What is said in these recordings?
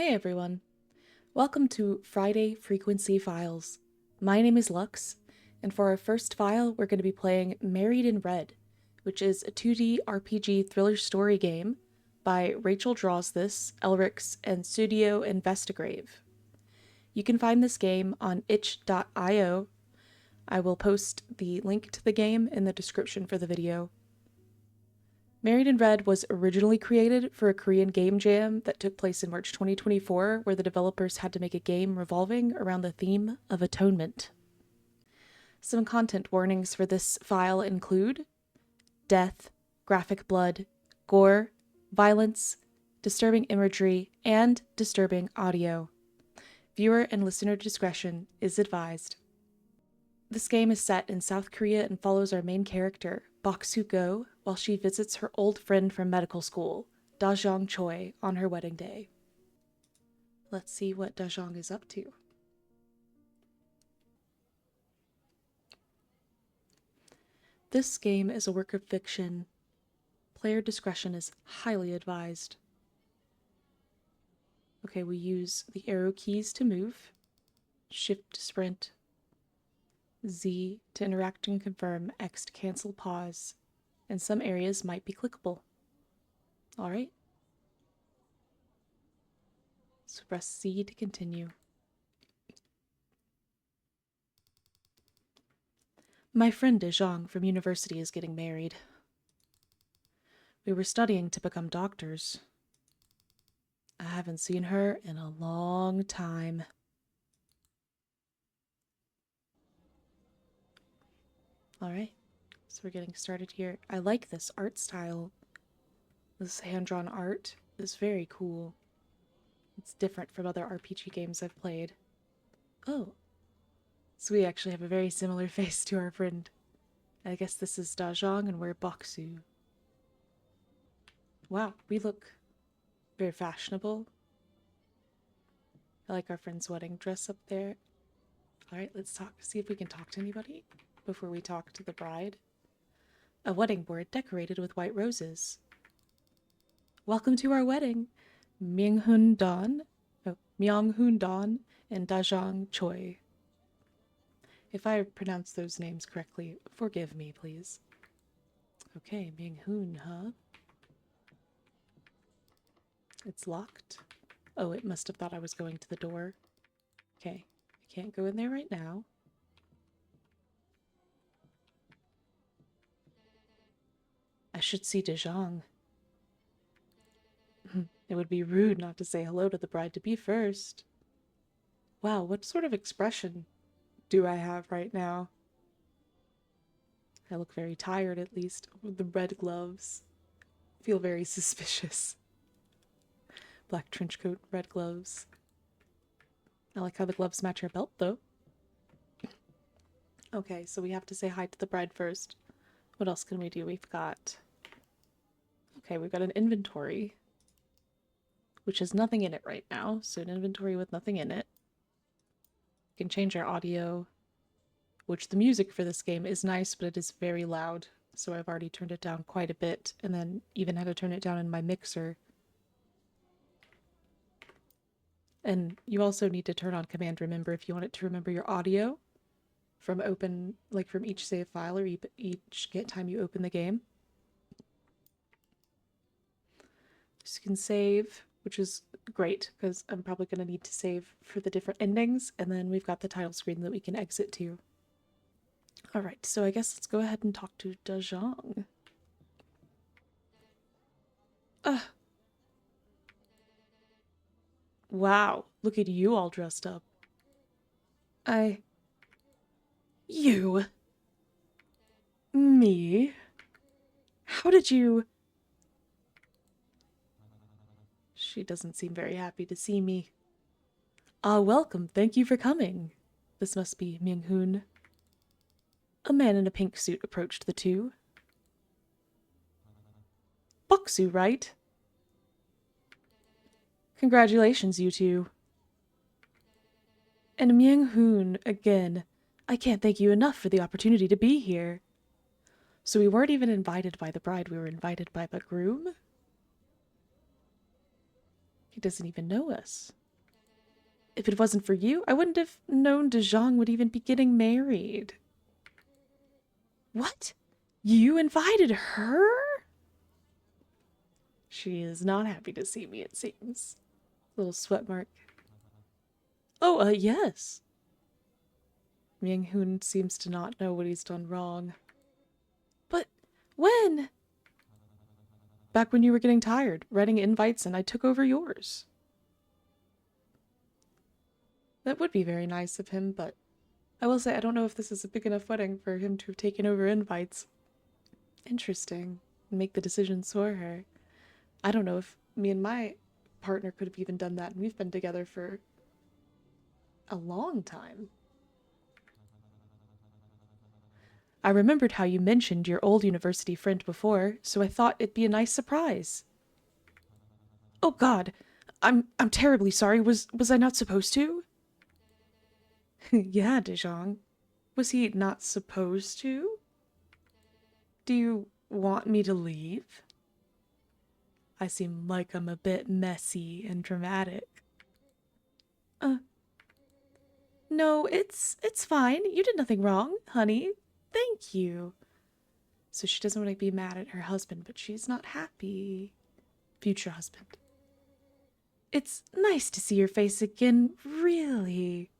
Hey everyone, welcome to Friday Frequency Files. My name is Lux, and for our first file we're going to be playing Married in Red, which is a 2D RPG thriller story game by Rachel Draws This, Elrix, and Studio Investigrave. You can find this game on itch.io. I will post the link to the game in the description for the video. Married in Red was originally created for a Korean game jam that took place in March 2024, where the developers had to make a game revolving around the theme of atonement. Some content warnings for this file include death, graphic blood, gore, violence, disturbing imagery, and disturbing audio. Viewer and listener discretion is advised. This game is set in South Korea and follows our main character, Bok-soo-go, while she visits her old friend from medical school, Da-jong Choi, on her wedding day. Let's see what Da-jong is up to. This game is a work of fiction. Player discretion is highly advised. Okay, we use the arrow keys to move, shift to sprint, Z to interact and confirm, X to cancel pause, and some areas might be clickable. Alright. So press C to continue. My friend De-jong from university is getting married. We were studying to become doctors. I haven't seen her in a long time. Alright, so we're getting started here. I like this art style. This hand-drawn art is very cool. It's different from other RPG games I've played. Oh, so we actually have a very similar face to our friend. I guess this is Da-jong and we're Bok-soo. Wow, we look very fashionable. I like our friend's wedding dress up there. Alright, let's see if we can talk to anybody before we talk to the bride. A wedding board decorated with white roses. Welcome to our wedding, Myung-hoon Don and Da-jong Choi. If I pronounce those names correctly, forgive me, please. Okay, Myung-hoon, huh? It's locked. Oh, it must have thought I was going to the door. Okay, I can't go in there right now. I should see Da-jong. It would be rude not to say hello to the bride-to-be first. Wow, what sort of expression do I have right now? I look very tired, at least, with the red gloves. Feel very suspicious. Black trench coat, red gloves. I like how the gloves match your belt, though. Okay, so we have to say hi to the bride first. What else can we do? We've got an inventory, which has nothing in it right now, so an inventory with nothing in it. We can change our audio, which the music for this game is nice, but it is very loud, so I've already turned it down quite a bit, and then even had to turn it down in my mixer. And you also need to turn on command remember if you want it to remember your audio from from each save file or each time you open the game. So you can save, which is great because I'm probably going to need to save for the different endings, and then we've got the title screen that we can exit to. Alright, so I guess let's go ahead and talk to Da-jong. Wow, look at you all dressed up. You? Me? How did you... She doesn't seem very happy to see me. Welcome, thank you for coming. This must be Myung-hoon. A man in a pink suit approached the two. Bok-soo, right? Congratulations, you two. And Myung-hoon, again. I can't thank you enough for the opportunity to be here. So we weren't even invited by the bride, we were invited by the groom? He doesn't even know us. If it wasn't for you, I wouldn't have known De Jong would even be getting married. What? You invited her? She is not happy to see me, it seems. Little sweat mark. Oh, yes. Myung-hoon seems to not know what he's done wrong. But when? Back when you were getting tired, writing invites, and I took over yours. That would be very nice of him, but I will say I don't know if this is a big enough wedding for him to have taken over invites. Interesting. Make the decisions for her. I don't know if me and my partner could have even done that, and we've been together for a long time. I remembered how you mentioned your old university friend before, so I thought it'd be a nice surprise. Oh God, I'm terribly sorry. Was I not supposed to? Yeah, De Jong. Was he not supposed to? Do you want me to leave? I seem like I'm a bit messy and dramatic. No, it's fine. You did nothing wrong, honey. Thank you. So she doesn't want to be mad at her husband, but she's not happy. Future husband. It's nice to see your face again, really.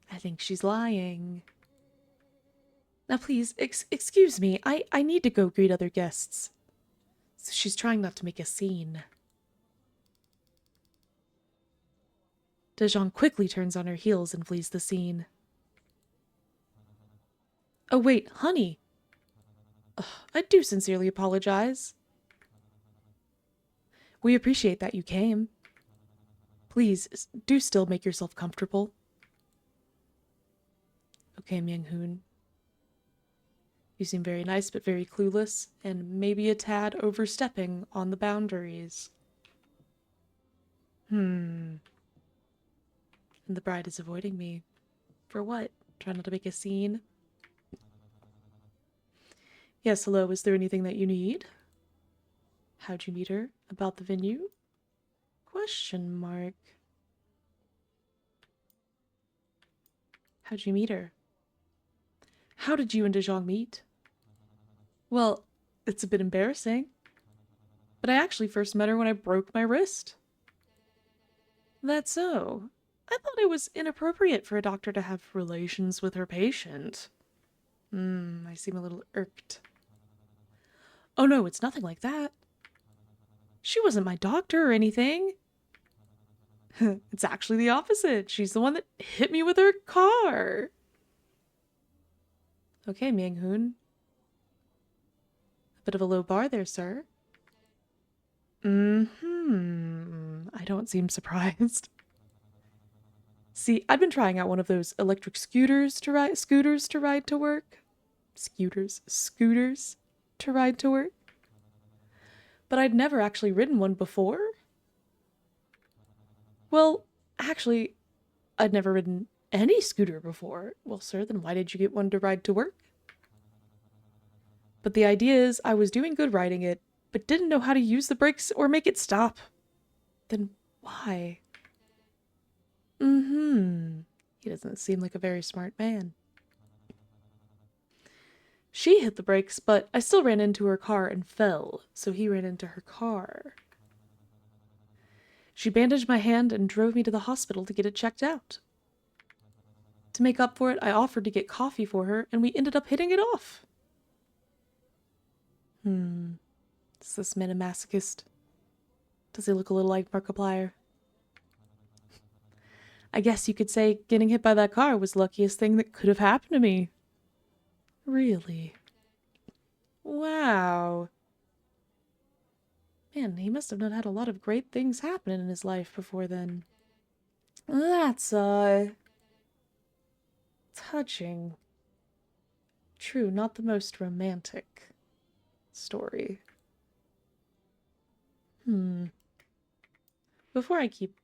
I think she's lying. Now please, excuse me. I need to go greet other guests. So she's trying not to make a scene. De Jong quickly turns on her heels and flees the scene. Oh wait, honey. Ugh, I do sincerely apologize. We appreciate that you came. Please, do still make yourself comfortable. Okay, Myung-hoon. You seem very nice but very clueless, and maybe a tad overstepping on the boundaries. And the bride is avoiding me. For what? Try not to make a scene? Yes, hello, is there anything that you need? How'd you meet her? About the venue? Question mark. How'd you meet her? How did you and De Jong meet? Well, it's a bit embarrassing. But I actually first met her when I broke my wrist. That's so. I thought it was inappropriate for a doctor to have relations with her patient. I seem a little irked. Oh no, it's nothing like that. She wasn't my doctor or anything. It's actually the opposite. She's the one that hit me with her car. Okay, Myung-hoon. A bit of a low bar there, sir. I don't seem surprised. See, I'd been trying out one of those electric scooters to ride to work. Scooters to ride to work. But I'd never actually ridden one before. Well, actually, I'd never ridden any scooter before. Well, sir, then why did you get one to ride to work? But the idea is I was doing good riding it, but didn't know how to use the brakes or make it stop. Then why? He doesn't seem like a very smart man. She hit the brakes, but I still ran into her car and fell, so he ran into her car. She bandaged my hand and drove me to the hospital to get it checked out. To make up for it, I offered to get coffee for her, and we ended up hitting it off. Is this man a masochist? Does he look a little like Markiplier? I guess you could say getting hit by that car was the luckiest thing that could have happened to me. Really? Wow. Man, he must have not had a lot of great things happen in his life before then. That's, touching. True, not the most romantic story. Before I keep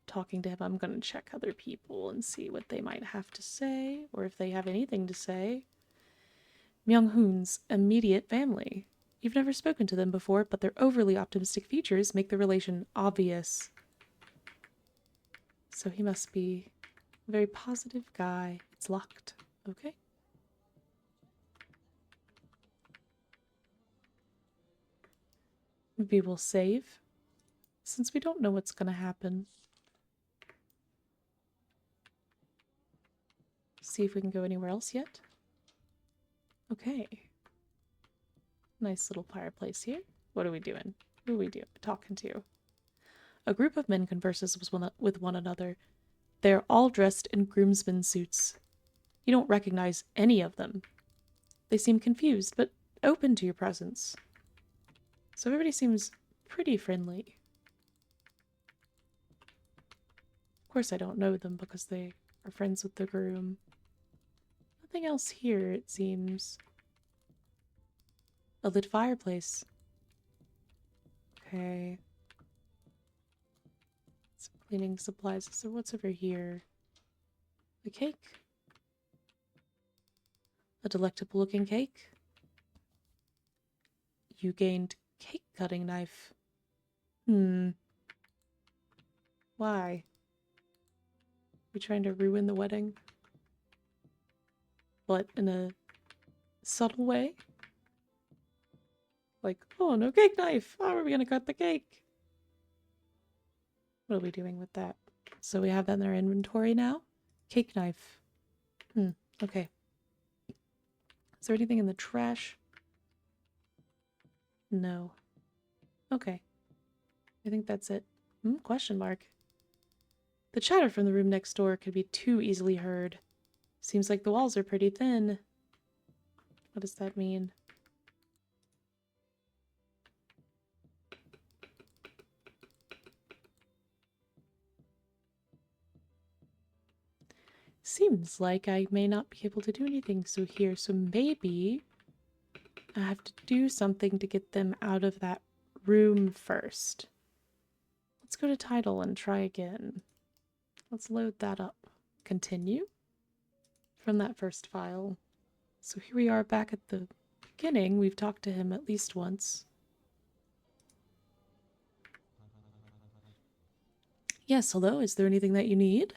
talking to him, I'm gonna check other people and see what they might have to say, or if they have anything to say. Myung-hoon's immediate family. You've never spoken to them before, but their overly optimistic features make the relation obvious. So he must be a very positive guy. It's locked. Okay. Maybe we'll save, since we don't know what's gonna happen. See if we can go anywhere else yet. Okay. Nice little fireplace here. What are we doing? Who are we talking to? A group of men converses with one another. They are all dressed in groomsmen suits. You don't recognize any of them. They seem confused, but open to your presence. So everybody seems pretty friendly. Of course I don't know them because they are friends with the groom. Nothing else here, it seems. A lit fireplace. Okay. Some cleaning supplies. So what's over here? A cake. A delectable looking cake. You gained cake cutting knife. Why? We trying to ruin the wedding? But in a subtle way? Like, oh, no cake knife! How are we gonna cut the cake? What are we doing with that? So we have that in our inventory now? Cake knife. Okay. Is there anything in the trash? No. Okay. I think that's it. Question mark. The chatter from the room next door could be too easily heard. Seems like the walls are pretty thin. What does that mean? Seems like I may not be able to do anything so here, so maybe I have to do something to get them out of that room first. Let's go to title and try again. Let's load that up. Continue from that first file. So here we are back at the beginning. We've talked to him at least once. Yes, hello, is there anything that you need?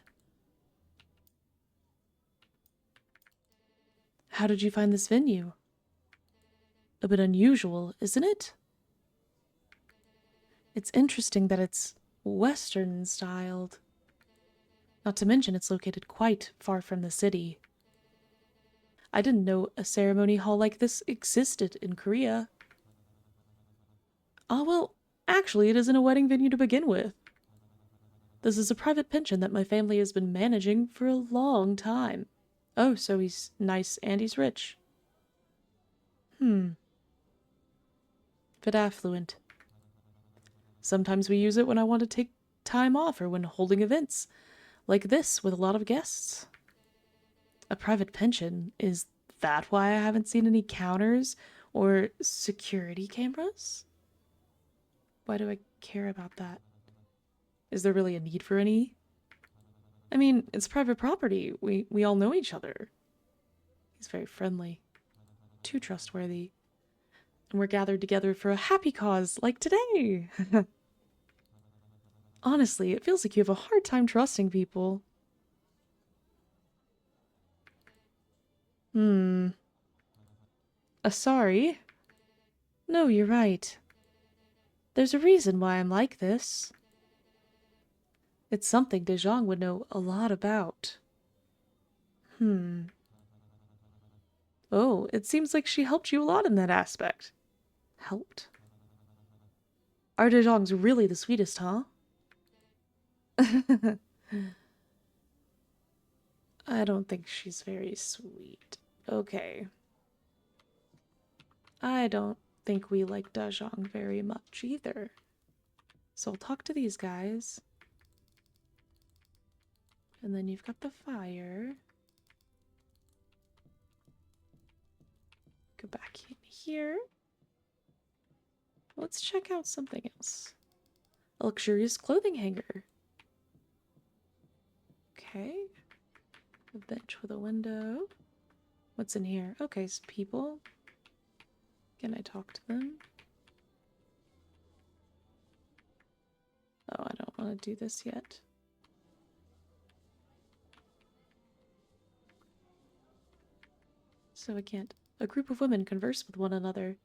How did you find this venue? A bit unusual, isn't it? It's interesting that it's Western styled. Not to mention it's located quite far from the city. I didn't know a ceremony hall like this existed in Korea. Ah, well, actually it isn't a wedding venue to begin with. This is a private pension that my family has been managing for a long time. Oh, so he's nice and he's rich. Bit affluent. Sometimes we use it when I want to take time off or when holding events, like this with a lot of guests. A private pension? Is that why I haven't seen any counters or security cameras? Why do I care about that? Is there really a need for any? I mean, it's private property. We all know each other. He's very friendly. Too trustworthy. And we're gathered together for a happy cause, like today. Honestly, it feels like you have a hard time trusting people. Sorry? No, you're right. There's a reason why I'm like this. It's something De Jong would know a lot about. Oh, it seems like she helped you a lot in that aspect. Helped? Our De Jong's really the sweetest, huh? I don't think she's very sweet. Okay. I don't think we like De Jong very much either. So I'll talk to these guys. And then you've got the fire. Go back in here. Let's check out something else. A luxurious clothing hanger. Okay. A bench with a window. What's in here? Okay, so people. Can I talk to them? Oh, I don't want to do this yet. so I can't. A group of women converse with one another.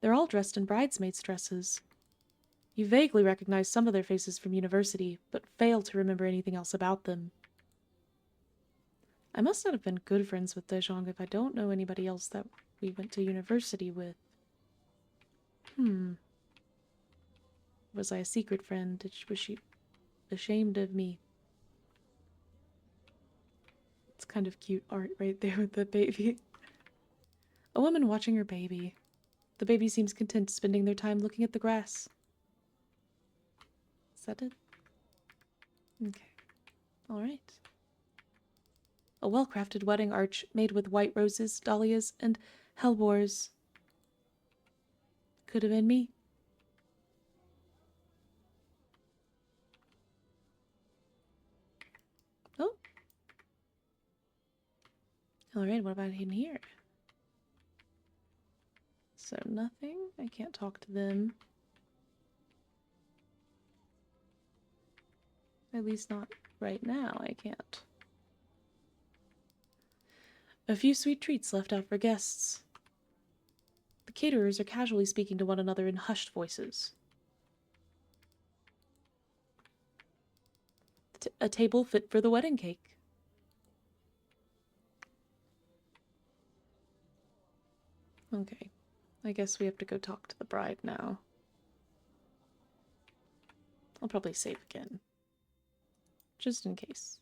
They're all dressed in bridesmaids' dresses. You vaguely recognize some of their faces from university, but fail to remember anything else about them. I must not have been good friends with Dejong if I don't know anybody else that we went to university with. Was I a secret friend? Was she ashamed of me? It's kind of cute art right there with the baby. A woman watching her baby. The baby seems content spending their time looking at the grass. Is that it? Okay. Alright. A well-crafted wedding arch made with white roses, dahlias, and hellebores. Could have been me. Oh. Alright, what about in here? So nothing. I can't talk to them. At least not right now, I can't. A few sweet treats left out for guests. The caterers are casually speaking to one another in hushed voices. A table fit for the wedding cake. Okay. I guess we have to go talk to the bride now. I'll probably save again. Just in case.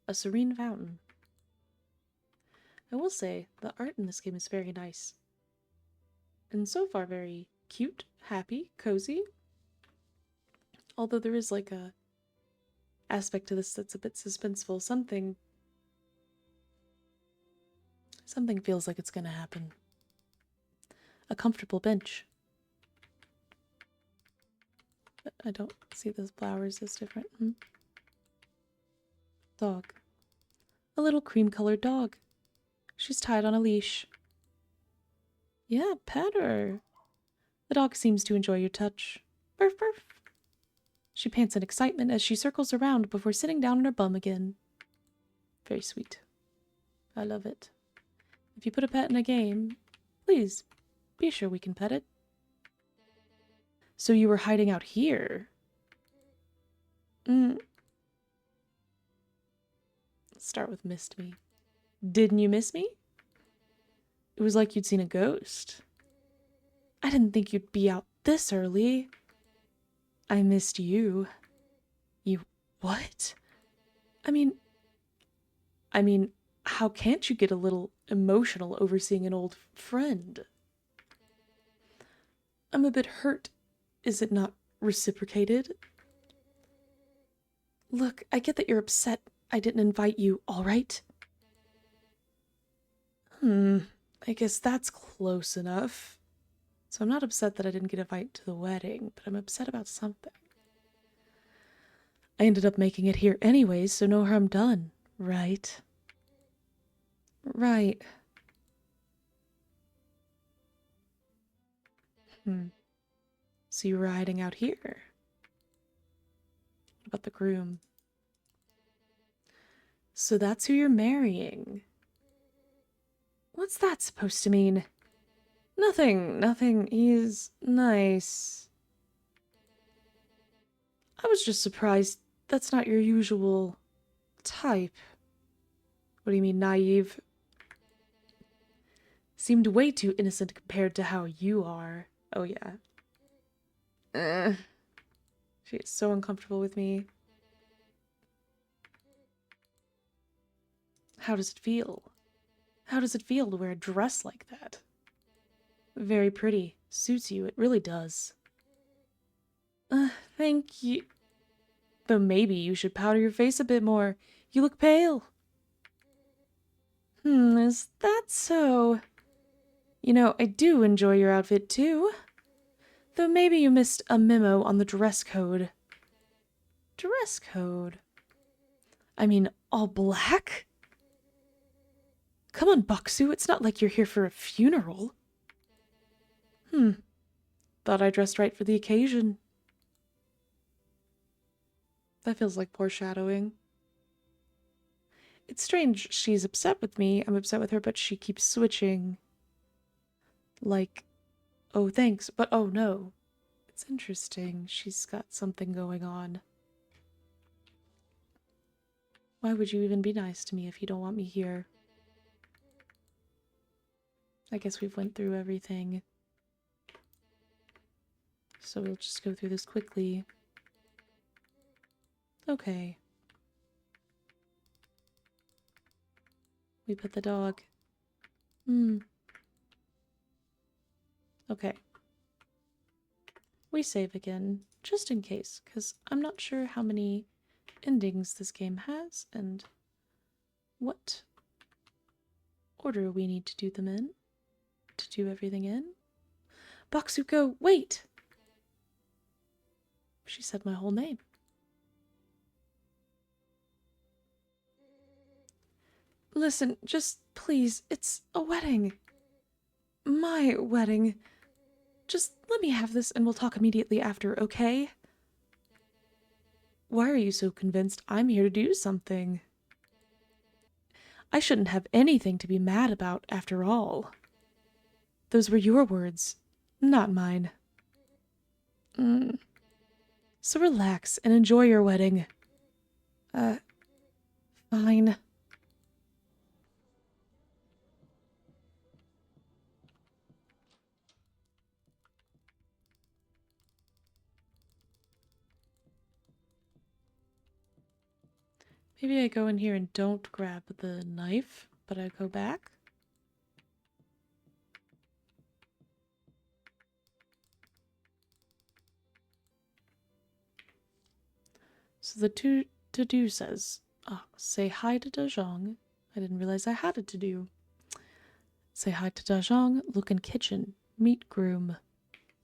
A serene fountain. I will say, the art in this game is very nice. And so far very cute, happy, cozy. Although there is like a aspect to this that's a bit suspenseful. Something feels like it's gonna happen. A comfortable bench. But I don't see those flowers as different. Dog. A little cream-colored dog. She's tied on a leash. Yeah, pet her. The dog seems to enjoy your touch. Burf, burf. She pants in excitement as she circles around before sitting down on her bum again. Very sweet. I love it. If you put a pet in a game, please be sure we can pet it. So you were hiding out here? Let's start with missed me. Didn't you miss me? It was like you'd seen a ghost. I didn't think you'd be out this early. I missed you. You what? I mean, how can't you get a little emotional over seeing an old friend? I'm a bit hurt. Is it not reciprocated? Look, I get that you're upset I didn't invite you, all right? I guess that's close enough. So I'm not upset that I didn't get a invite to the wedding, but I'm upset about something. I ended up making it here anyways, so no harm done, right? Right. So you were hiding out here? What about the groom? So that's who you're marrying. What's that supposed to mean? Nothing. He's nice. I was just surprised that's not your usual type. What do you mean, naive? Seemed way too innocent compared to how you are. Oh, yeah. She is so uncomfortable with me. How does it feel? How does it feel to wear a dress like that? Very pretty. Suits you, it really does. Thank you. Though maybe you should powder your face a bit more. You look pale. Is that so? You know, I do enjoy your outfit too. Though maybe you missed a memo on the dress code. Dress code? I mean, all black? Come on, Baksu, it's not like you're here for a funeral. Thought I dressed right for the occasion. That feels like foreshadowing. It's strange she's upset with me, I'm upset with her, but she keeps switching. Like, oh thanks, but oh no. It's interesting, she's got something going on. Why would you even be nice to me if you don't want me here? I guess we've went through everything. So we'll just go through this quickly. Okay. We put the dog. Okay. We save again, just in case, because I'm not sure how many endings this game has and what order we need to do them in, to do everything in. Baksuko, wait! She said my whole name. Listen, just please, it's a wedding. My wedding. Just let me have this and we'll talk immediately after, okay? Why are you so convinced I'm here to do something? I shouldn't have anything to be mad about after all. Those were your words, not mine. So relax and enjoy your wedding. Fine. Maybe I go in here and don't grab the knife, but I go back. So the to-do says, say hi to Dajong. I didn't realize I had a to-do. Say hi to Dajong, look in kitchen, meet groom.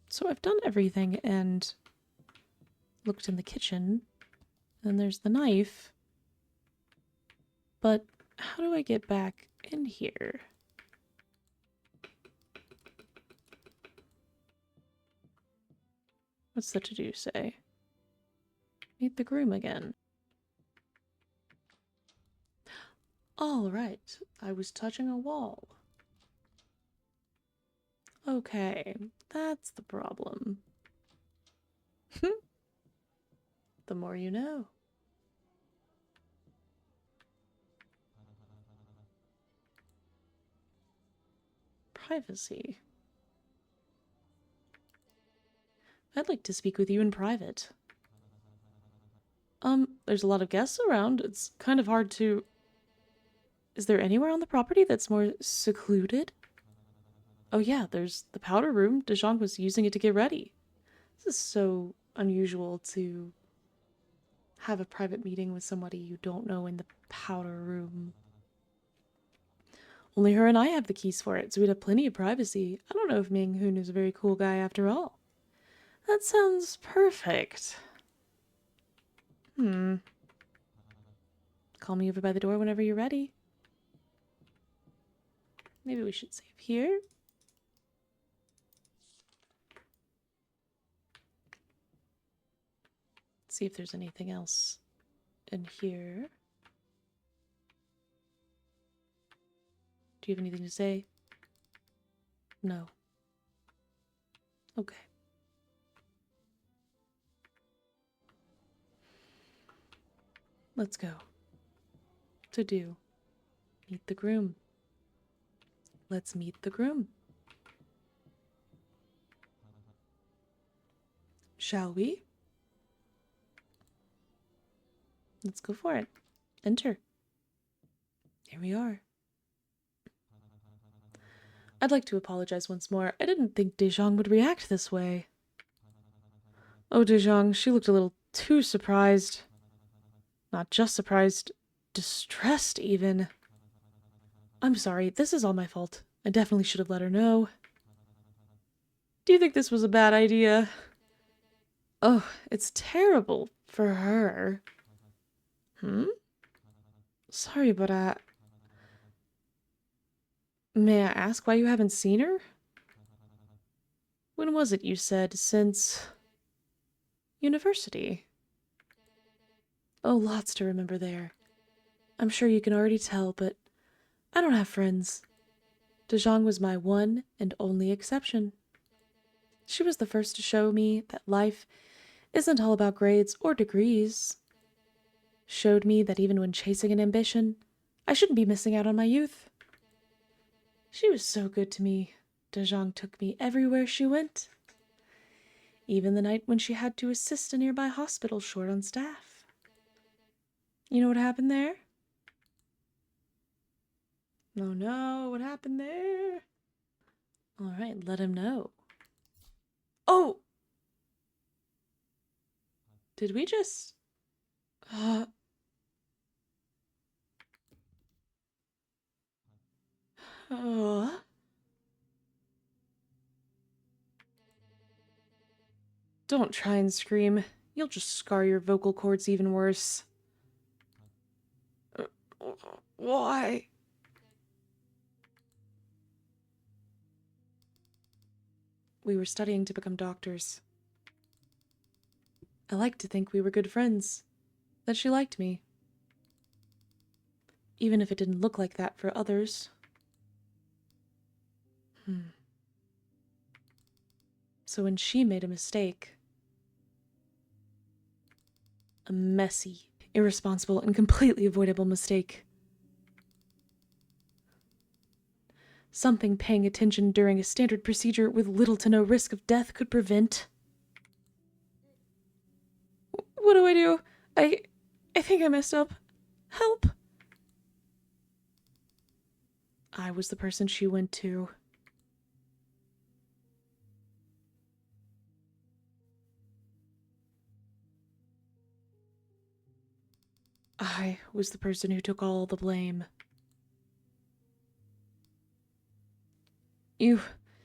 So I've done everything and looked in the kitchen. And there's the knife. But how do I get back in here? What's the to-do say? Meet the groom again. All right, I was touching a wall. Okay, that's the problem. The more you know. Privacy. I'd like to speak with you in private. There's a lot of guests around. It's kind of hard to... Is there anywhere on the property that's more secluded? Oh yeah, there's the powder room. Dejong was using it to get ready. This is so unusual to have a private meeting with somebody you don't know in the powder room. Only her and I have the keys for it, so we'd have plenty of privacy. I don't know if Ming Hoon is a very cool guy after all. That sounds perfect. Call me over by the door whenever you're ready. Maybe we should save here. See if there's anything else in here. Do you have anything to say? No. Okay. Let's go. To do. Meet the groom. Let's meet the groom. Shall we? Let's go for it. Enter. Here we are. I'd like to apologize once more. I didn't think Dejong would react this way. Oh, Dejong, she looked a little too surprised. Not just surprised, distressed even. I'm sorry, this is all my fault. I definitely should have let her know. Do you think this was a bad idea? Oh, it's terrible for her. Sorry, but may I ask why you haven't seen her? When was it you said? Since university? Oh, lots to remember there. I'm sure you can already tell, but I don't have friends. Dejong was my one and only exception. She was the first to show me that life isn't all about grades or degrees. Showed me that even when chasing an ambition, I shouldn't be missing out on my youth. She was so good to me. Dejong took me everywhere she went. Even the night when she had to assist a nearby hospital short on staff. You know what happened there? Oh no, what happened there? Alright, let him know. Oh! Did we just... Oh. Don't try and scream. You'll just scar your vocal cords even worse. Why? We were studying to become doctors. I like to think we were good friends. That she liked me. Even if it didn't look like that for others. So when she made a mistake, a messy, irresponsible, and completely avoidable mistake, something paying attention during a standard procedure with little to no risk of death could prevent. What do I do? I think I messed up. Help! I was the person she went to. I was the person who took all the blame.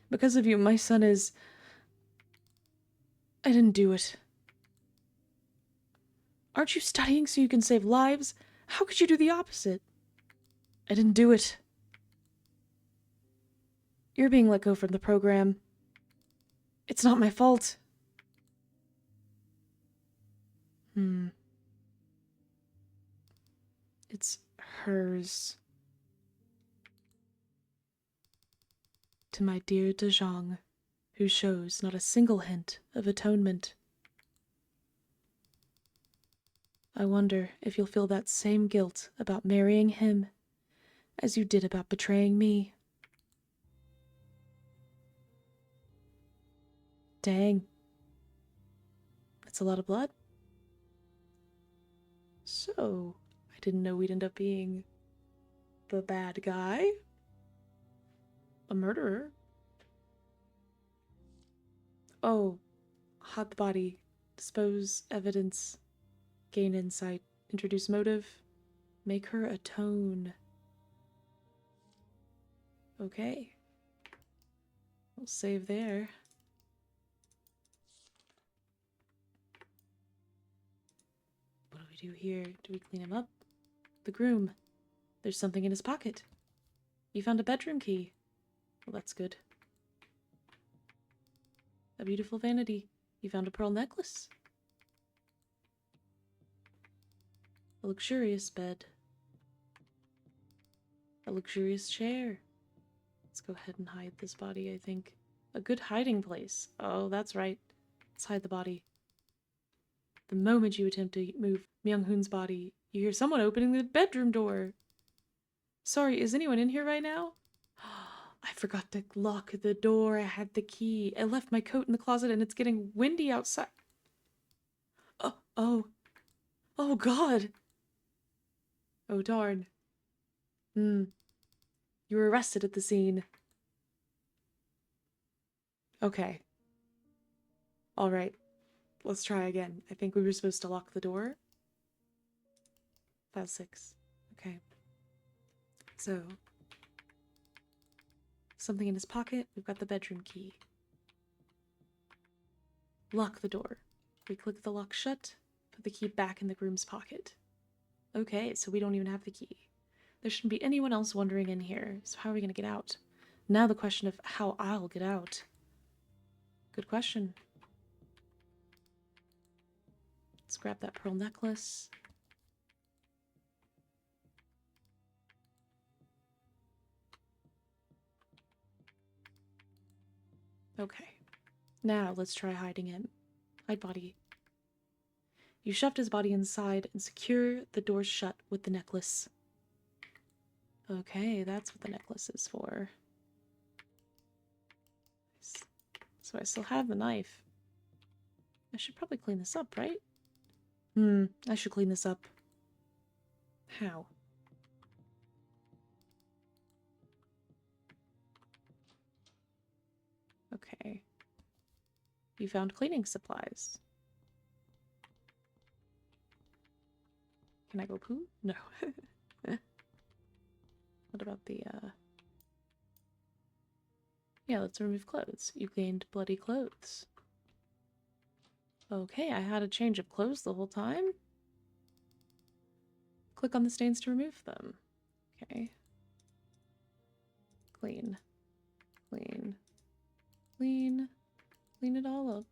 Because of you, my son is... I didn't do it. Aren't you studying so you can save lives? How could you do the opposite? I didn't do it. You're being let go from the program. It's not my fault. It's hers. To my dear Dejong, who shows not a single hint of atonement. I wonder if you'll feel that same guilt about marrying him as you did about betraying me. Dang. That's a lot of blood. So, I didn't know we'd end up being the bad guy? A murderer? Oh, hide the body, dispose evidence, gain insight, introduce motive, make her atone. Okay. We'll save there. What do we do here? Do we clean him up? The groom. There's something in his pocket. You found a bedroom key. Well, that's good. A beautiful vanity. You found a pearl necklace. A luxurious bed. A luxurious chair. Let's go ahead and hide this body, I think. A good hiding place. Oh, that's right. Let's hide the body. The moment you attempt to move Myung-hoon's body, you hear someone opening the bedroom door. Sorry, is anyone in here right now? I forgot to lock the door. I had the key. I left my coat in the closet and it's getting windy outside. Oh God. Oh darn. You were arrested at the scene. Okay. Alright. Let's try again. I think we were supposed to lock the door. That's 6. Okay. So, something in his pocket. We've got the bedroom key. Lock the door. We click the lock shut. Put the key back in the groom's pocket. Okay, so we don't even have the key. There shouldn't be anyone else wandering in here. So how are we going to get out? Now the question of how I'll get out. Good question. Let's grab that pearl necklace. Okay. Now let's try hiding him. Hide body. You shoved his body inside and secure the door shut with the necklace. Okay, that's what the necklace is for. So I still have the knife. I should probably clean this up, right? I should clean this up. How? Okay. You found cleaning supplies. Can I go poo? No. What about the, Yeah, let's remove clothes. You gained bloody clothes. Okay, I had a change of clothes the whole time. Click on the stains to remove them. Okay. Clean. Clean. Clean. Clean it all up.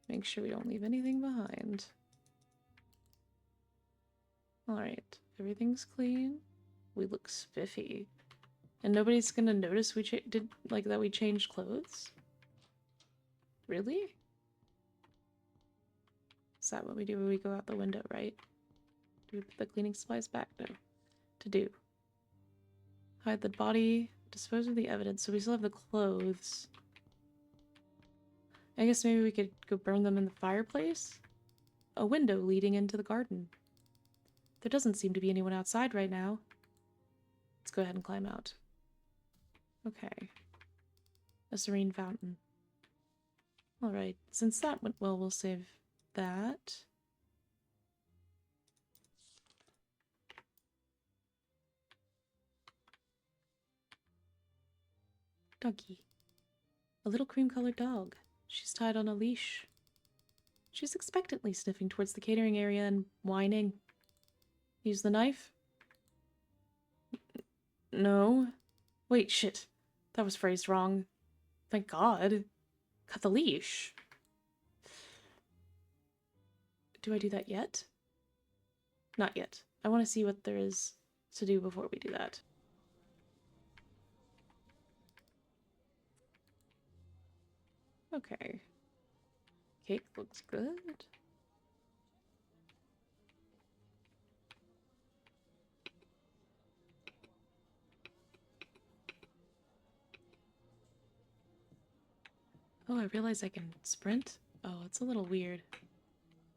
Make sure we don't leave anything behind. Alright, everything's clean. We look spiffy. And nobody's gonna notice we that we changed clothes? Really? Is that what we do when we go out the window, right? Do we put the cleaning supplies back? No. To do. Hide the body. Dispose of the evidence. So we still have the clothes. I guess maybe we could go burn them in the fireplace? A window leading into the garden. There doesn't seem to be anyone outside right now. Let's go ahead and climb out. Okay. A serene fountain. Alright, since that went well, we'll save that. Doggy. A little cream-colored dog. She's tied on a leash. She's expectantly sniffing towards the catering area and whining. Use the knife? No. Wait, shit. That was phrased wrong. Thank God. Cut the leash. Do I do that yet? Not yet. I want to see what there is to do before we do that. Okay. Cake looks good. Oh, I realize I can sprint. Oh, it's a little weird.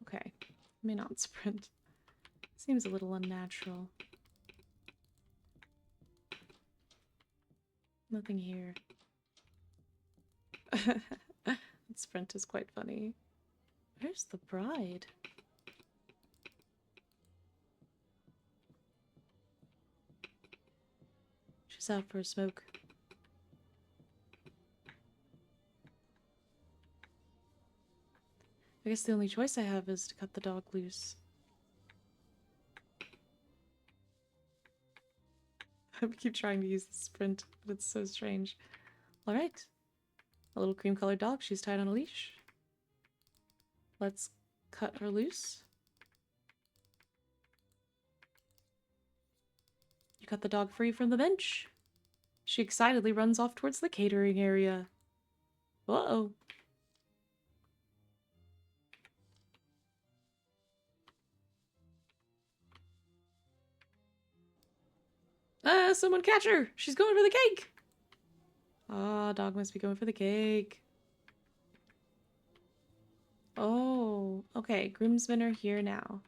Okay. I may not sprint. Seems a little unnatural. Nothing here. Sprint is quite funny. Where's the bride? She's out for a smoke. I guess the only choice I have is to cut the dog loose. I keep trying to use the sprint, but it's so strange. Alright. A little cream-colored dog. She's tied on a leash. Let's cut her loose. You cut the dog free from the bench. She excitedly runs off towards the catering area. Uh-oh. Someone catch her! She's going for the cake! Ah, dog must be going for the cake. Oh, okay. Groomsmen are here now.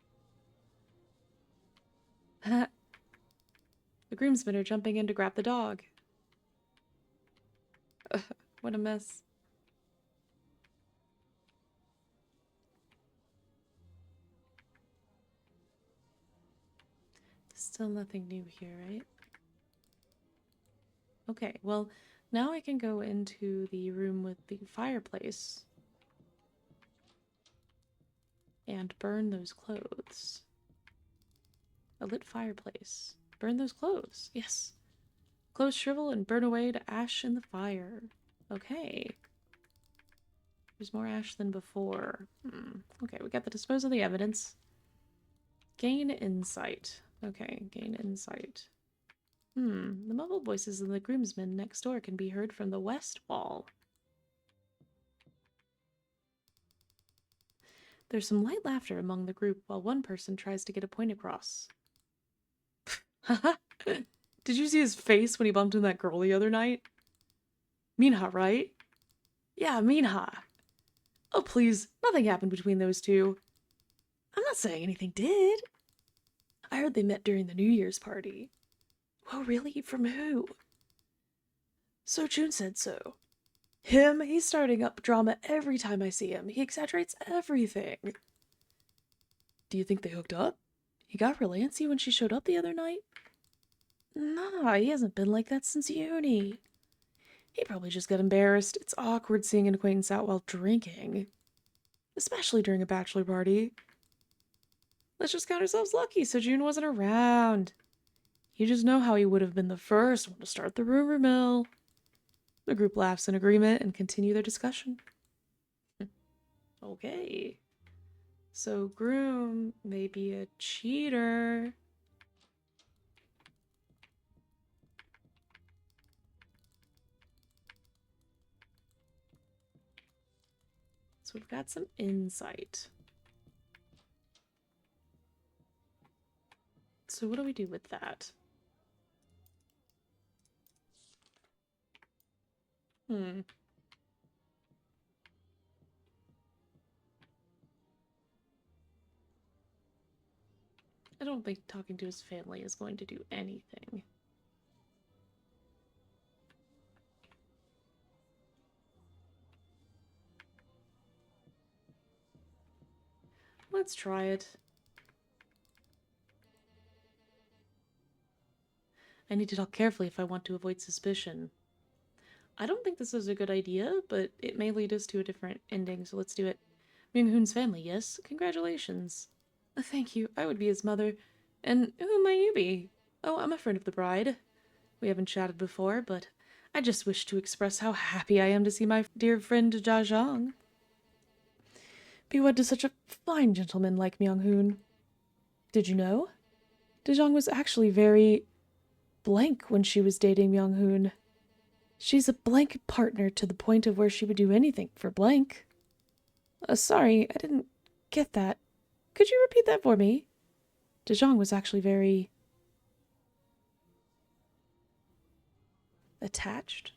The groomsmen are jumping in to grab the dog. What a mess. Still nothing new here, right? Okay, well, now I can go into the room with the fireplace and burn those clothes. A lit fireplace. Burn those clothes. Yes. Clothes shrivel and burn away to ash in the fire. Okay. There's more ash than before. Okay, we got the dispose of the evidence. Gain insight. Okay, gain insight. The muffled voices of the groomsmen next door can be heard from the west wall. There's some light laughter among the group while one person tries to get a point across. Haha. Did you see his face when he bumped into that girl the other night? Minha, right? Yeah, Minha. Oh, please. Nothing happened between those two. I'm not saying anything did. I heard they met during the New Year's party. Oh, really? From who? So June said so. Him? He's starting up drama every time I see him. He exaggerates everything. Do you think they hooked up? He got real antsy when she showed up the other night? Nah, he hasn't been like that since uni. He probably just got embarrassed. It's awkward seeing an acquaintance out while drinking. Especially during a bachelor party. Let's just count ourselves lucky so June wasn't around. You just know how he would have been the first one to start the rumor mill. The group laughs in agreement and continue their discussion. Okay. So Groom may be a cheater. So we've got some insight. So what do we do with that? I don't think talking to his family is going to do anything. Let's try it. I need to talk carefully if I want to avoid suspicion. I don't think this is a good idea, but it may lead us to a different ending, so let's do it. Myung-hoon's family, yes? Congratulations. Thank you. I would be his mother. And who might you be? Oh, I'm a friend of the bride. We haven't chatted before, but I just wish to express how happy I am to see my dear friend Jia. Be wed to such a fine gentleman like Myung-hoon. Did you know? Daejeong was actually very blank when she was dating Myung-hoon. She's a blank partner to the point of where she would do anything for blank. Sorry, I didn't get that. Could you repeat that for me? Daejeong was actually very attached.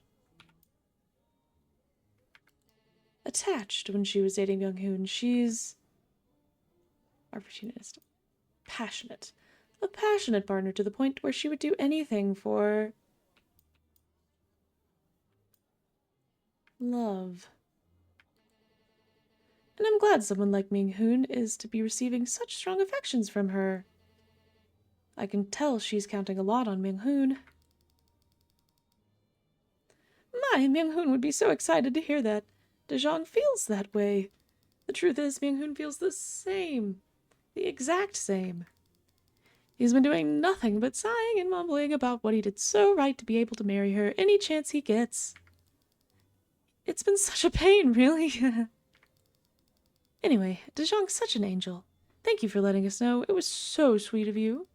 Attached when she was dating Myung-hoon. She's opportunist, passionate. A passionate partner to the point where she would do anything for love. And I'm glad someone like Myung-hoon is to be receiving such strong affections from her. I can tell she's counting a lot on Myung-hoon. My, Myung-hoon would be so excited to hear that. Daejeong feels that way. The truth is, Myung-hoon feels the same. The exact same. He's been doing nothing but sighing and mumbling about what he did so right to be able to marry her any chance he gets. It's been such a pain, really. Anyway, Daejeong's such an angel. Thank you for letting us know. It was so sweet of you.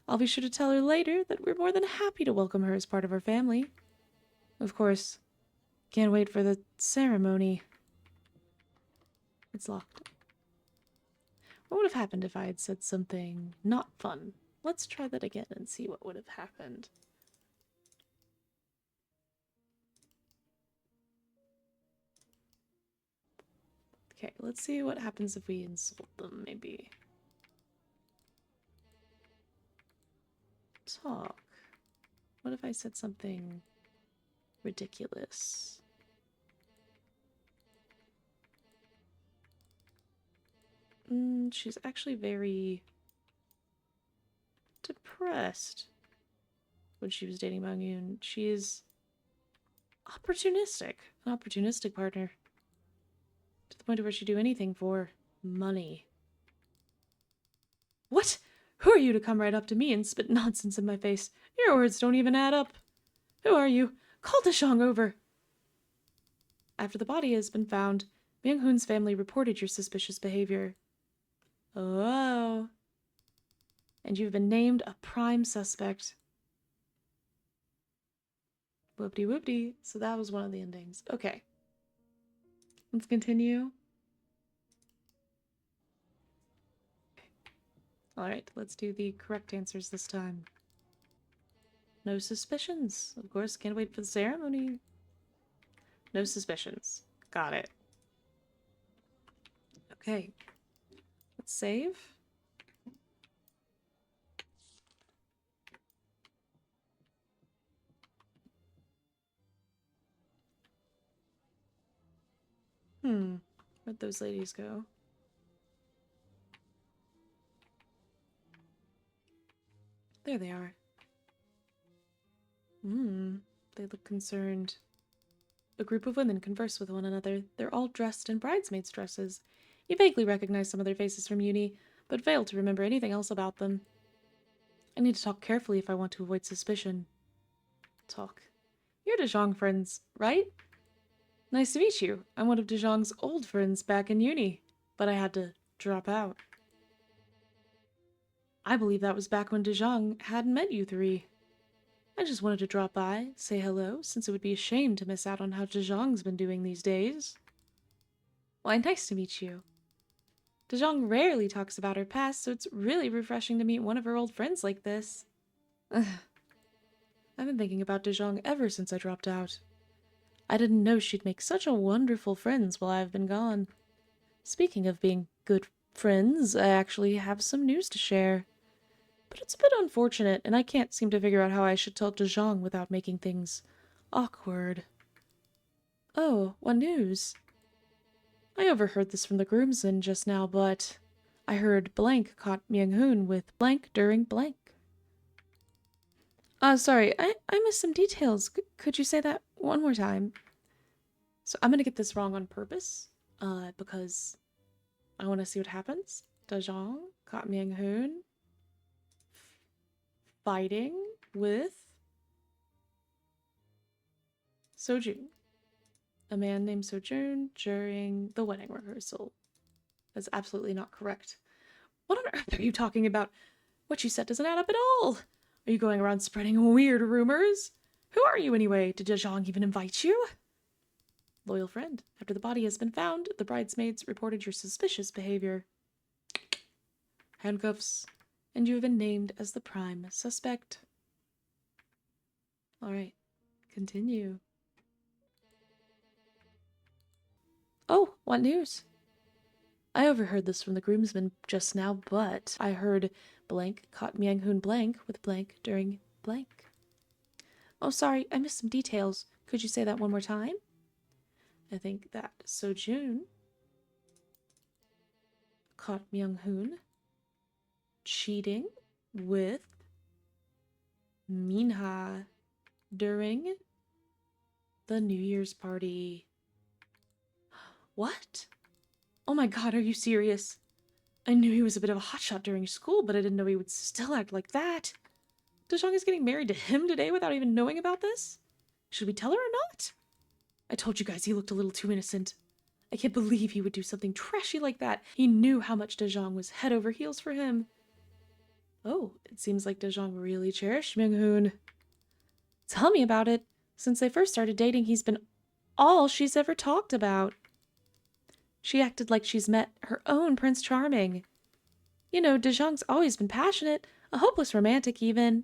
I'll be sure to tell her later that we're more than happy to welcome her as part of our family. Of course, can't wait for the ceremony. It's locked. What would have happened if I had said something not fun? Let's try that again and see what would have happened. Okay, let's see what happens if we insult them, maybe. Talk. What if I said something ridiculous? She's actually very depressed when she was dating Myung-hoon. She is opportunistic. An opportunistic partner. To the point of where she'd do anything for money. What? Who are you to come right up to me and spit nonsense in my face? Your words don't even add up. Who are you? Call Daejeong over. After the body has been found, Myung-hoon's family reported your suspicious behavior. Oh. And you've been named a prime suspect. Whoopty-whoopty. So that was one of the endings. Okay. Let's continue. Alright, let's do the correct answers this time. No suspicions. Of course, can't wait for the ceremony. No suspicions. Got it. Okay. Let's save. Where'd those ladies go? There they are. They look concerned. A group of women converse with one another. They're all dressed in bridesmaids' dresses. You vaguely recognize some of their faces from uni, but fail to remember anything else about them. I need to talk carefully if I want to avoid suspicion. Talk. You're De Jong friends, right? Nice to meet you. I'm one of De Jong's old friends back in uni, but I had to drop out. I believe that was back when De Jong hadn't met you three. I just wanted to drop by, say hello, since it would be a shame to miss out on how De Jong's been doing these days. Why, nice to meet you. De Jong rarely talks about her past, so it's really refreshing to meet one of her old friends like this. I've been thinking about De Jong ever since I dropped out. I didn't know she'd make such a wonderful friends while I've been gone. Speaking of being good friends, I actually have some news to share. But it's a bit unfortunate, and I can't seem to figure out how I should tell De Jong without making things awkward. Oh, what news? I overheard this from the groomsmen just now, but I heard blank caught Myung-hoon with blank during blank. Sorry, I missed some details. Could you say that one more time? So I'm gonna get this wrong on purpose, because I want to see what happens. De Jong caught Myung-hoon fighting with Sojun. A man named Sojun during the wedding rehearsal. That's absolutely not correct. What on earth are you talking about? What you said doesn't add up at all. Are you going around spreading weird rumors? Who are you anyway? Did De Jong even invite you? Loyal friend. After the body has been found, the bridesmaids reported your suspicious behavior. Handcuffs. And you have been named as the prime suspect. Alright. Continue. Oh, what news? I overheard this from the groomsmen just now, but I heard blank caught Myung-hoon blank with blank during blank. Oh, sorry, I missed some details. Could you say that one more time? I think that Sojun caught Myung-hoon cheating with Minha during the New Year's party. What? Oh my god, are you serious? I knew he was a bit of a hotshot during school, but I didn't know he would still act like that. De Jong is getting married to him today without even knowing about this? Should we tell her or not? I told you guys he looked a little too innocent. I can't believe he would do something trashy like that. He knew how much De Jong was head over heels for him. Oh, it seems like De Jong really cherished Myung-hoon. Tell me about it. Since they first started dating, he's been all she's ever talked about. She acted like she's met her own Prince Charming. You know, De Jong's always been passionate, a hopeless romantic even.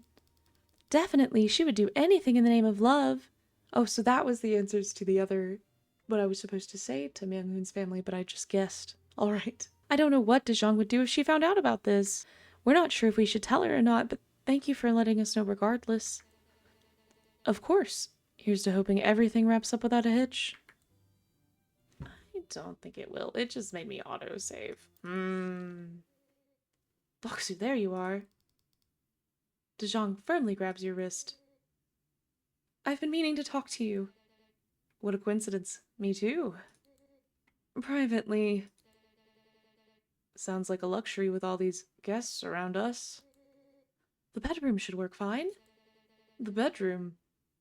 Definitely, she would do anything in the name of love. Oh, so that was the answers to the other, what I was supposed to say to Myung-hoon's family, but I just guessed. All right. I don't know what De Jong would do if she found out about this. We're not sure if we should tell her or not, but thank you for letting us know regardless. Of course. Here's to hoping everything wraps up without a hitch. I don't think it will. It just made me autosave. Boxu, there you are. De Jong firmly grabs your wrist. I've been meaning to talk to you. What a coincidence. Me too. Privately. Sounds like a luxury with all these guests around us. The bedroom should work fine. The bedroom?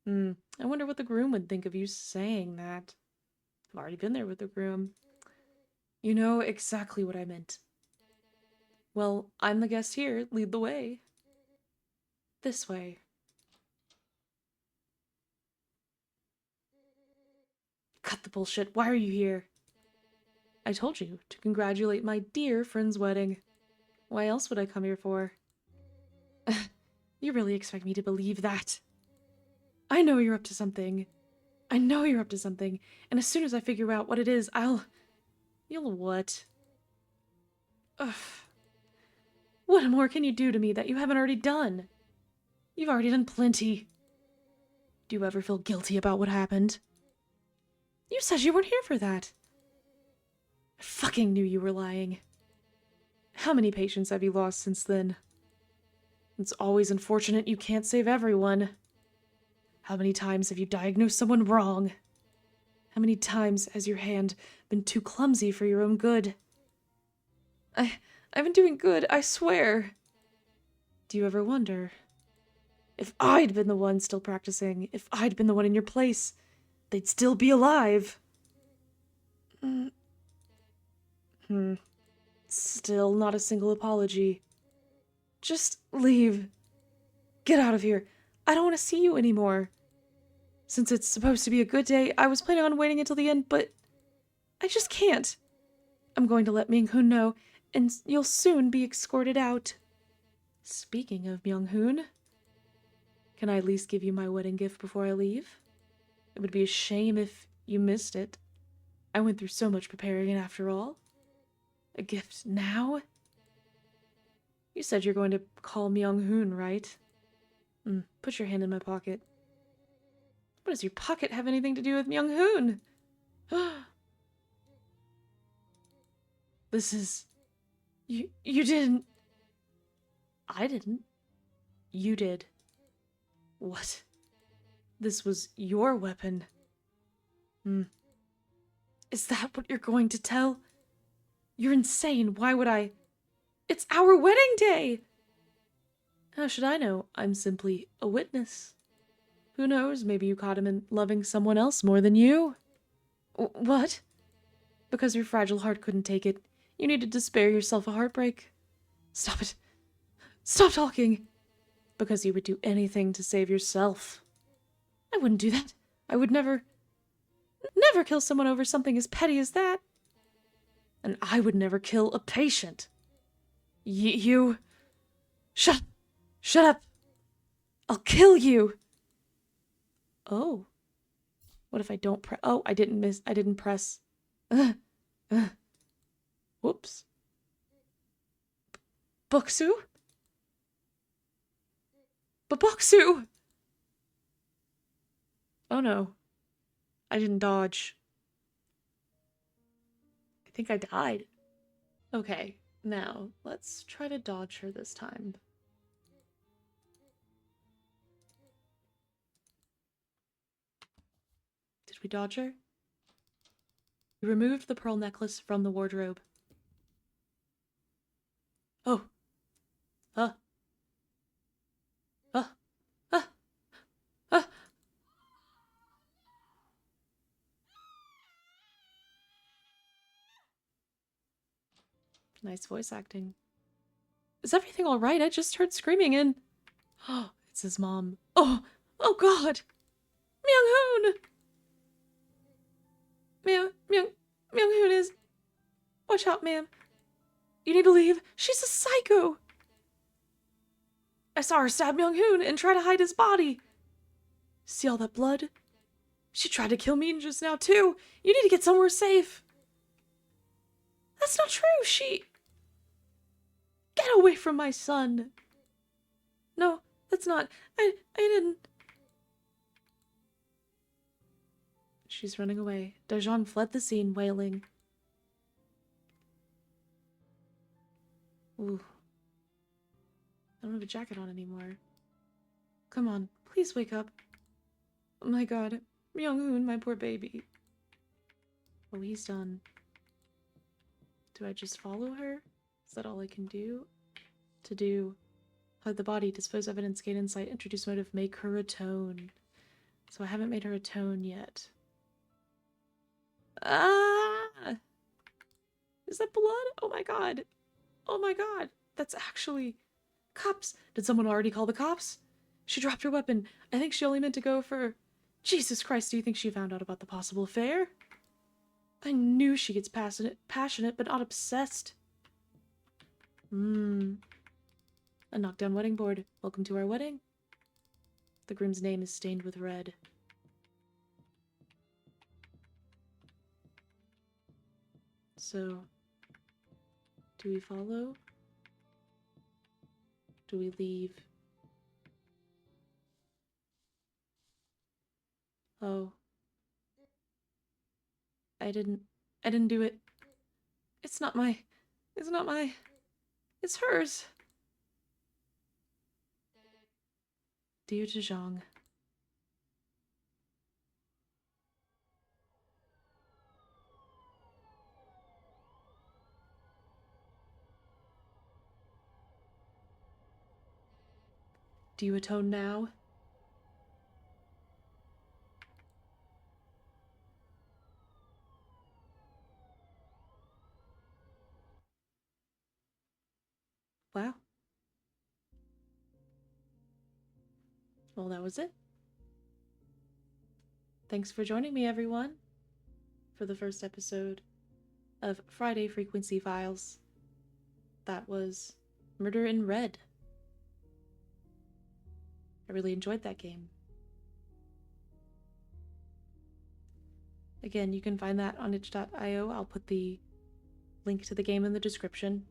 I wonder what the groom would think of you saying that. I've already been there with the groom. You know exactly what I meant. Well, I'm the guest here. Lead the way. This way. Cut the bullshit. Why are you here? I told you, to congratulate my dear friend's wedding. Why else would I come here for? You really expect me to believe that? I know you're up to something. I know you're up to something, and as soon as I figure out what it is, You'll what? Ugh. What more can you do to me that you haven't already done? You've already done plenty. Do you ever feel guilty about what happened? You said you weren't here for that. I fucking knew you were lying. How many patients have you lost since then? It's always unfortunate you can't save everyone. How many times have you diagnosed someone wrong? How many times has your hand been too clumsy for your own good? I've been doing good, I swear. Do you ever wonder? If I'd been the one still practicing, if I'd been the one in your place, they'd still be alive. Still not a single apology. Just leave. Get out of here. I don't want to see you anymore. Since it's supposed to be a good day, I was planning on waiting until the end, but I just can't. I'm going to let Myung-hoon know, and you'll soon be escorted out. Speaking of Myung-hoon, can I at least give you my wedding gift before I leave? It would be a shame if you missed it. I went through so much preparing it after all. A gift now? You said you're going to call Myung-hoon, right? Put your hand in my pocket. What does your pocket have anything to do with Myung-hoon? This is... You didn't... I didn't. You did. What? This was your weapon. Is that what you're going to tell? You're insane. Why would I? It's our wedding day! How should I know? I'm simply a witness. Who knows? Maybe you caught him in loving someone else more than you. What? Because your fragile heart couldn't take it, you needed to spare yourself a heartbreak. Stop it. Stop talking. Because you would do anything to save yourself. I wouldn't do that. I would never kill someone over something as petty as that. And I would never kill a patient. You... Shut up. I'll kill you. Oh. What if I don't press? Oh, I didn't press. Whoops. Boksu? Boksu! Oh no. I didn't dodge. I think I died. Okay, now let's try to dodge her this time. Did we dodge her? We removed the pearl necklace from the wardrobe. Oh. Nice voice acting. Is everything alright? I just heard screaming and... Oh, it's his mom. Oh god! Myung-hoon! Myung-hoon is... Watch out, ma'am. You need to leave. She's a psycho! I saw her stab Myung-hoon and try to hide his body. See all that blood? She tried to kill me just now, too. You need to get somewhere safe. That's not true. She... Get away from my son. No, that's not... I didn't... She's running away. Daejeon fled the scene, wailing. Ooh. I don't have a jacket on anymore. Come on, please wake up. Oh my god. Myung-hoon, my poor baby. Oh, he's done. Do I just follow her? Is that all I can do? To do. Hide the body, dispose evidence, gain insight, introduce motive, make her atone. So I haven't made her atone yet. Ah! Is that blood? Oh my god. Oh my god. That's actually... Cops! Did someone already call the cops? She dropped her weapon. I think she only meant to go for... Jesus Christ, do you think she found out about the possible affair? I knew she gets passionate but not obsessed. A knockdown wedding board. Welcome to our wedding. The groom's name is stained with red. So, do we follow? Do we leave? Oh. I didn't do it. It's not my, it's hers. Dear Zhang. Do you atone now? Wow. Well, that was it. Thanks for joining me, everyone, for the first episode of Friday Frequency Files. That was Murder in Red. I really enjoyed that game. Again, you can find that on itch.io. I'll put the link to the game in the description.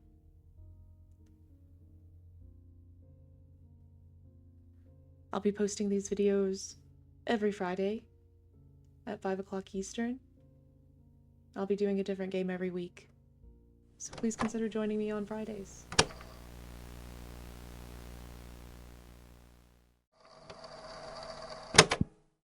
I'll be posting these videos every Friday at 5 o'clock Eastern. I'll be doing a different game every week, so please consider joining me on Fridays.